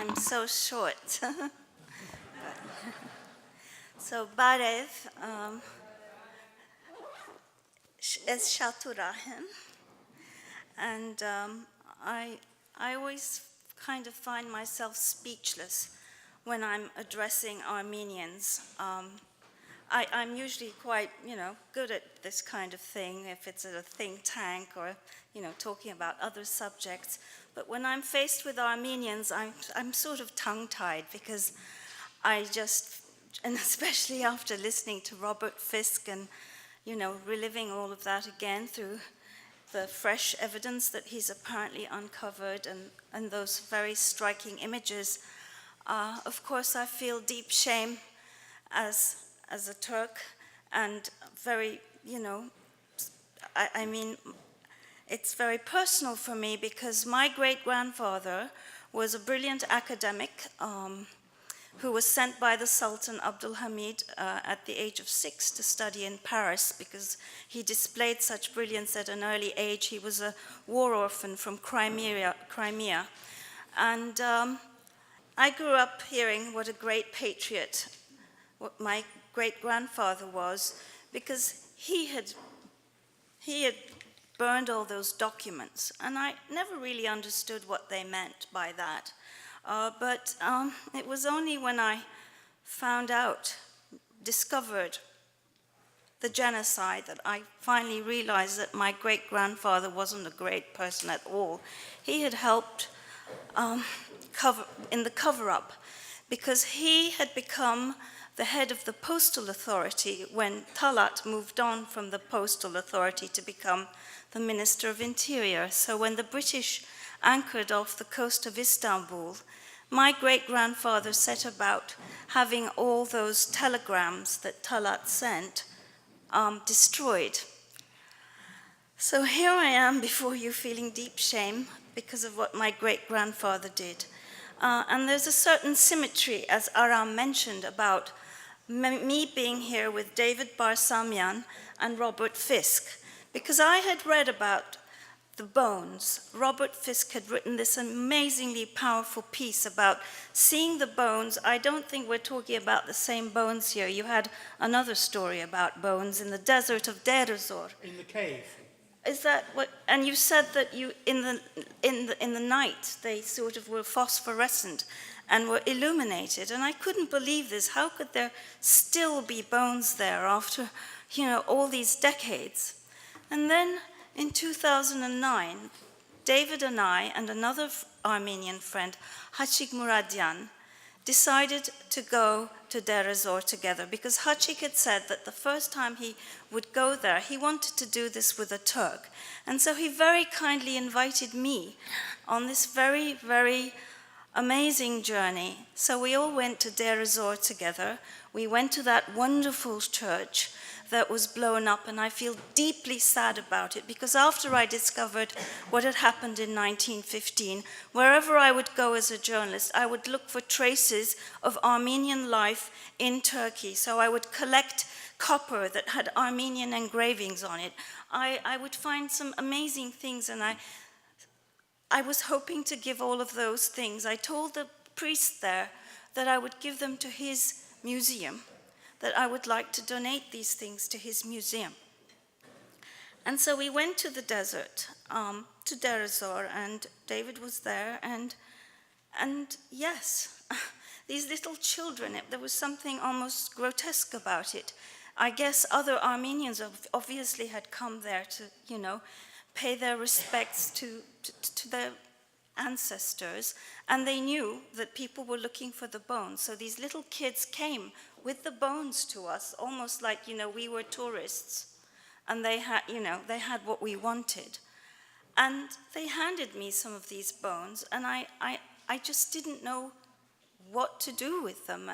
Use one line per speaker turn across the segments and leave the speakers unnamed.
I'm so short. So Barev is Shaturahim, and I always kind of find myself speechless when I'm addressing Armenians. I'm usually quite, good at this kind of thing, if it's at a think tank or, talking about other subjects. But when I'm faced with Armenians, I'm sort of tongue-tied because and especially after listening to Robert Fisk and, reliving all of that again through the fresh evidence that he's apparently uncovered and those very striking images, of course I feel deep shame as a Turk, and very, I mean, it's very personal for me because my great-grandfather was a brilliant academic who was sent by the Sultan Abdul Hamid at the age of 6 to study in Paris because he displayed such brilliance at an early age. He was a war orphan from Crimea. And I grew up hearing what a great patriot what my great-grandfather was, because he had burned all those documents, and I never really understood what they meant by that. But it was only when I discovered the genocide, that I finally realized that my great-grandfather wasn't a great person at all. He had helped in the cover-up, because he had become the head of the postal authority when Talat moved on from the postal authority to become the Minister of Interior. So when the British anchored off the coast of Istanbul, my great-grandfather set about having all those telegrams that Talat sent destroyed. So here I am before you feeling deep shame because of what my great-grandfather did. And there's a certain symmetry, as Aram mentioned, about me being here with David Barsamian and Robert Fisk, because I had read about the bones. Robert Fisk had written this amazingly powerful piece about seeing the bones. I don't think we're talking about the same bones here. You had another story about bones in the desert of Deir ez-Zor.
In the cave.
Is that what? And you said that in the night they sort of were phosphorescent and were illuminated, and I couldn't believe this. How could there still be bones there after, all these decades? And then in 2009, David and I and another Armenian friend, Hachik Muradian, decided to go to Deir ez-Zor together, because Hachik had said that the first time he would go there, he wanted to do this with a Turk. And so he very kindly invited me on this very, very amazing journey. So we all went to Deir ez-Zor together. We went to that wonderful church that was blown up, and I feel deeply sad about it, because after I discovered what had happened in 1915, wherever I would go as a journalist, I would look for traces of Armenian life in Turkey. So I would collect copper that had Armenian engravings on it. I would find some amazing things, and I was hoping to give all of those things. I told the priest there that I would give them to his museum, that I would like to donate these things to his museum. And so we went to the desert, to Deir ez-Zor, and David was there, and yes, these little children, there was something almost grotesque about it. I guess other Armenians obviously had come there to, pay their respects to their ancestors, and they knew that people were looking for the bones. So these little kids came with the bones to us, almost like, we were tourists, and they had what we wanted. And they handed me some of these bones, and I just didn't know what to do with them.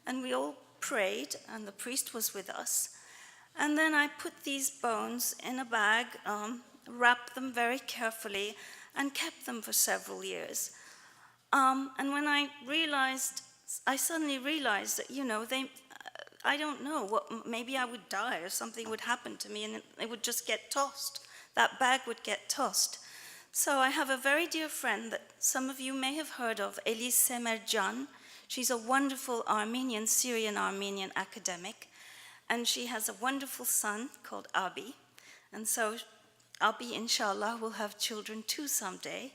And we all prayed, and the priest was with us. And then I put these bones in a bag, wrapped them very carefully, and kept them for several years. And when I suddenly realized that, I don't know, maybe I would die or something would happen to me and it would just get tossed. That bag would get tossed. So I have a very dear friend that some of you may have heard of, Elise Semercan. She's a wonderful Armenian, Syrian-Armenian academic, and she has a wonderful son called Abi. And so Abi, inshallah, will have children too someday.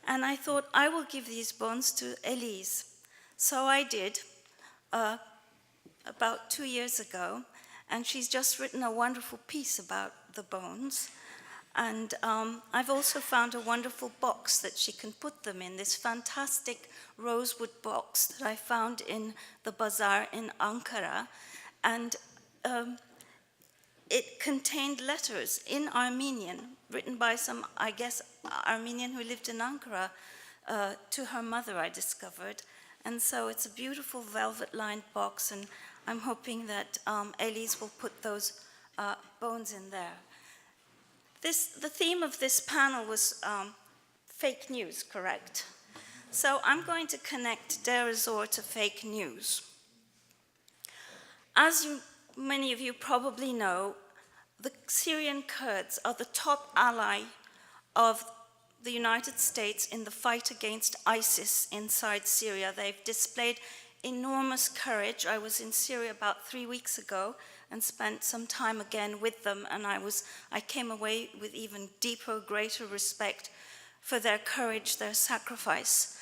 And I thought I will give these bones to Elise. So I did about 2 years ago, and she's just written a wonderful piece about the bones. And I've also found a wonderful box that she can put them in, this fantastic rosewood box that I found in the bazaar in Ankara. And it contained letters in Armenian, written by some, I guess, Armenian who lived in Ankara, to her mother, I discovered. And so it's a beautiful velvet-lined box, and I'm hoping that Elise will put those bones in there. The theme of this panel was fake news, correct? So I'm going to connect Deir ez-Zor to fake news. As many of you probably know, the Syrian Kurds are the top ally of the United States in the fight against ISIS inside Syria. They've displayed enormous courage. I was in Syria about 3 weeks ago and spent some time again with them, and I came away with even deeper, greater respect for their courage, their sacrifice.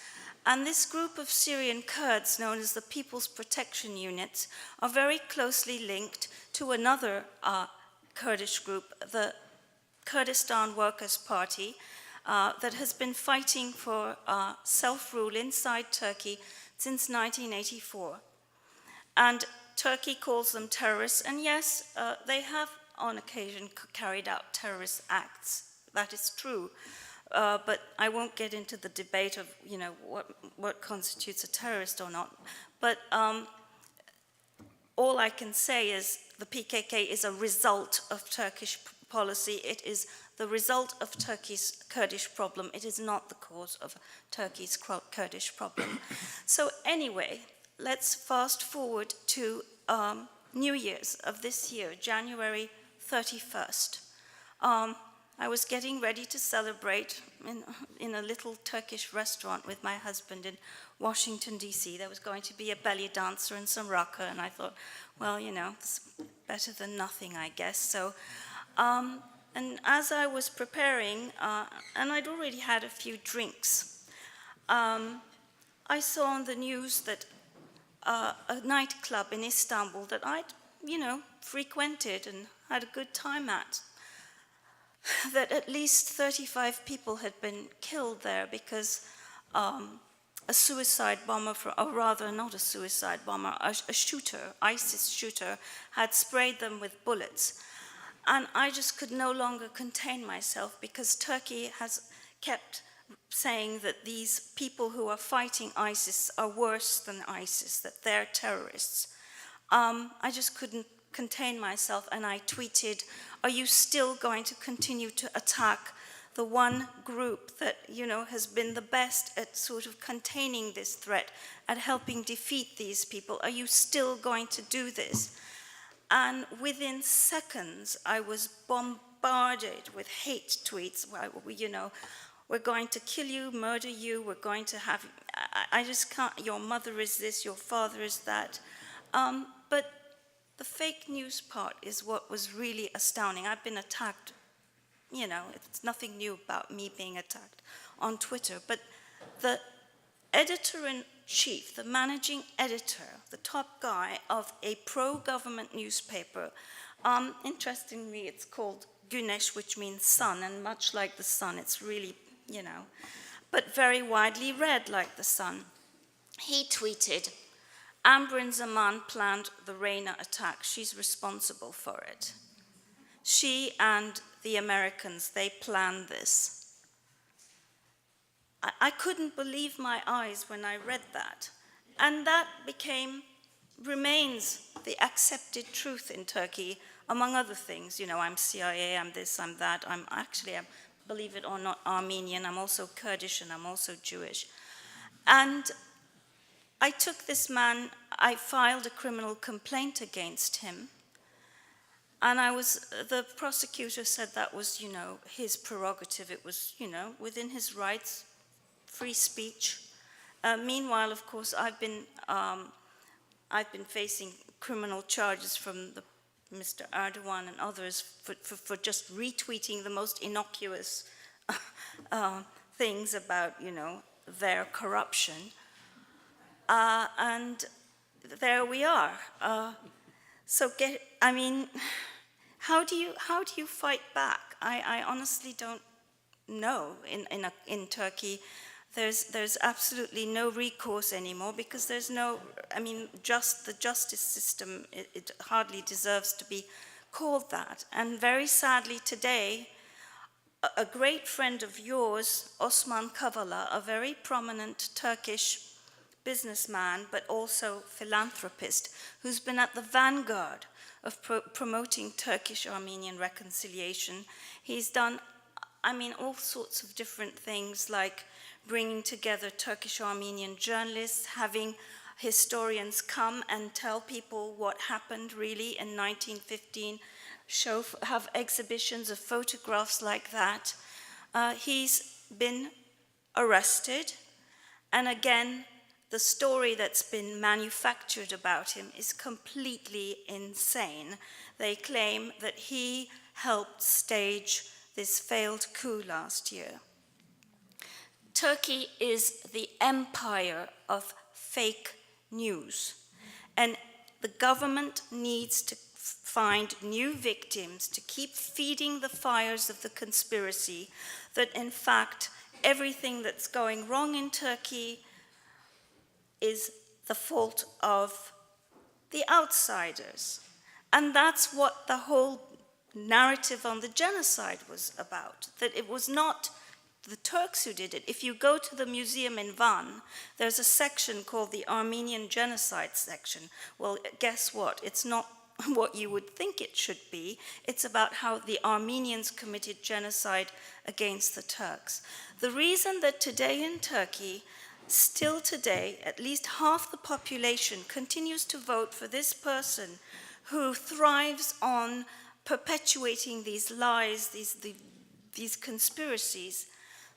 And this group of Syrian Kurds, known as the People's Protection Units, are very closely linked to another Kurdish group, the Kurdistan Workers' Party, that has been fighting for self-rule inside Turkey since 1984. And Turkey calls them terrorists, and yes, they have on occasion carried out terrorist acts. That is true. But I won't get into the debate of, what constitutes a terrorist or not. But all I can say is the PKK is a result of Turkish policy. It is the result of Turkey's Kurdish problem. It is not the cause of Turkey's Kurdish problem. So anyway, let's fast forward to New Year's of this year, January 31st. I was getting ready to celebrate in a little Turkish restaurant with my husband in Washington, D.C. There was going to be a belly dancer and some raka, and I thought, well, it's better than nothing, I guess. So, and as I was preparing, and I'd already had a few drinks, I saw on the news that a nightclub in Istanbul that I'd, frequented and had a good time at, that at least 35 people had been killed there because a suicide bomber, or rather not a suicide bomber, a shooter, ISIS shooter, had sprayed them with bullets. And I just could no longer contain myself because Turkey has kept saying that these people who are fighting ISIS are worse than ISIS, that they're terrorists. I just couldn't contain myself, and I tweeted, are you still going to continue to attack the one group that, has been the best at sort of containing this threat, at helping defeat these people? Are you still going to do this? And within seconds, I was bombarded with hate tweets. We're going to kill you, murder you, we're going to have, I just can't, your mother is this, your father is that. But the fake news part is what was really astounding. I've been attacked, it's nothing new about me being attacked on Twitter, but the editor-in-chief, the managing editor, the top guy of a pro-government newspaper, interestingly, it's called Güneş, which means sun, and much like the sun, it's really, but very widely read like the sun. He tweeted, Amberin Zaman planned the Reyna attack. She's responsible for it. She and the Americans, they planned this. I couldn't believe my eyes when I read that. And that remains the accepted truth in Turkey, among other things. I'm CIA, I'm this, I'm that. I'm believe it or not, Armenian. I'm also Kurdish, and I'm also Jewish. And I took this man, I filed a criminal complaint against him, And the prosecutor said that was, his prerogative. It was, within his rights, free speech. Meanwhile, of course, I've been facing criminal charges from Mr. Erdogan and others for just retweeting the most innocuous things about, their corruption. And there we are. How do you fight back? I honestly don't know. In Turkey, there's absolutely no recourse anymore because there's no. The justice system. It hardly deserves to be called that. And very sadly today, a great friend of yours, Osman Kavala, a very prominent Turkish businessman, but also philanthropist, who's been at the vanguard of promoting Turkish-Armenian reconciliation. He's done, all sorts of different things, like bringing together Turkish-Armenian journalists, having historians come and tell people what happened really in 1915, have exhibitions of photographs like that. He's been arrested, and again, the story that's been manufactured about him is completely insane. They claim that he helped stage this failed coup last year. Turkey is the empire of fake news, and the government needs to find new victims to keep feeding the fires of the conspiracy that, in fact, everything that's going wrong in Turkey is the fault of the outsiders. And that's what the whole narrative on the genocide was about, that it was not the Turks who did it. If you go to the museum in Van, there's a section called the Armenian Genocide section. Well, guess what? It's not what you would think it should be. It's about how the Armenians committed genocide against the Turks. The reason that today in Turkey, still today, at least half the population continues to vote for this person who thrives on perpetuating these lies, these conspiracies.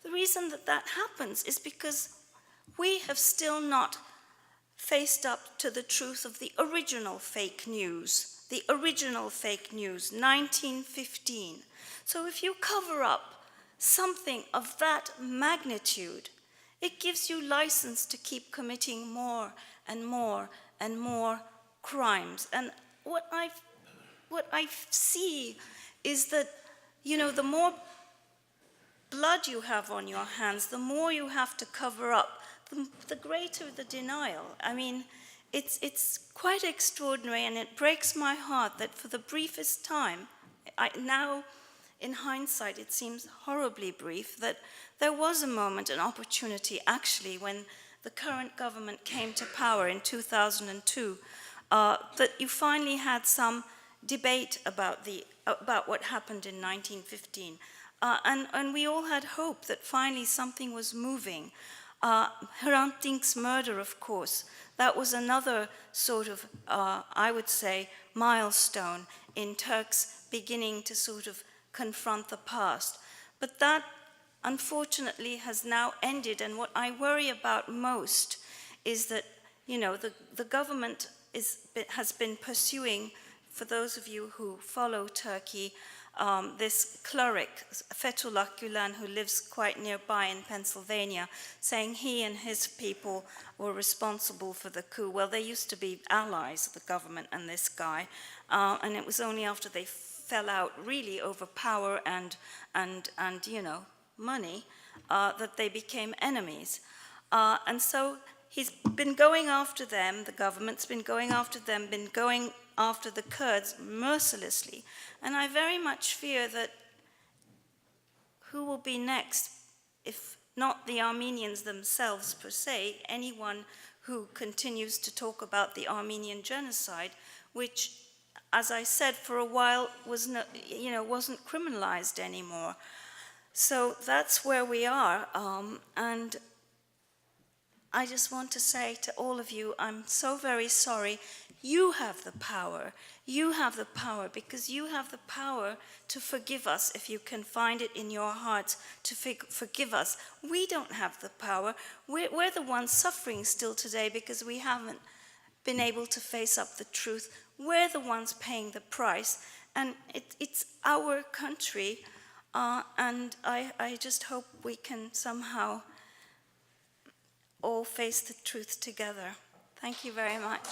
The reason that that happens is because we have still not faced up to the truth of the original fake news, 1915. So if you cover up something of that magnitude, it gives you license to keep committing more and more and more crimes. And what I see is that, the more blood you have on your hands, the more you have to cover up, the greater the denial. It's quite extraordinary, and it breaks my heart that for the briefest time, now in hindsight it seems horribly brief, that there was a moment, an opportunity actually, when the current government came to power in 2002, that you finally had some debate about what happened in 1915. And we all had hope that finally something was moving. Hrant Dink's murder, of course, that was another sort of, I would say, milestone in Turks beginning to sort of confront the past. But that, unfortunately, has now ended, and what I worry about most is that, the government has been pursuing, for those of you who follow Turkey, this cleric, Fethullah Gülen, who lives quite nearby in Pennsylvania, saying he and his people were responsible for the coup. Well, they used to be allies, the government and this guy, and it was only after they fell out really over power and money that they became enemies. And so he's been going after them, the government's been going after them, been going after the Kurds mercilessly. And I very much fear that who will be next, if not the Armenians themselves per se, anyone who continues to talk about the Armenian genocide, which, as I said, for a while wasn't criminalized anymore. So that's where we are, and I just want to say to all of you, I'm so very sorry. You have the power. You have the power, because you have the power to forgive us if you can find it in your heart to forgive us. We don't have the power. We're the ones suffering still today because we haven't been able to face up the truth. We're the ones paying the price, and it's our country, and I just hope we can somehow all face the truth together. Thank you very much.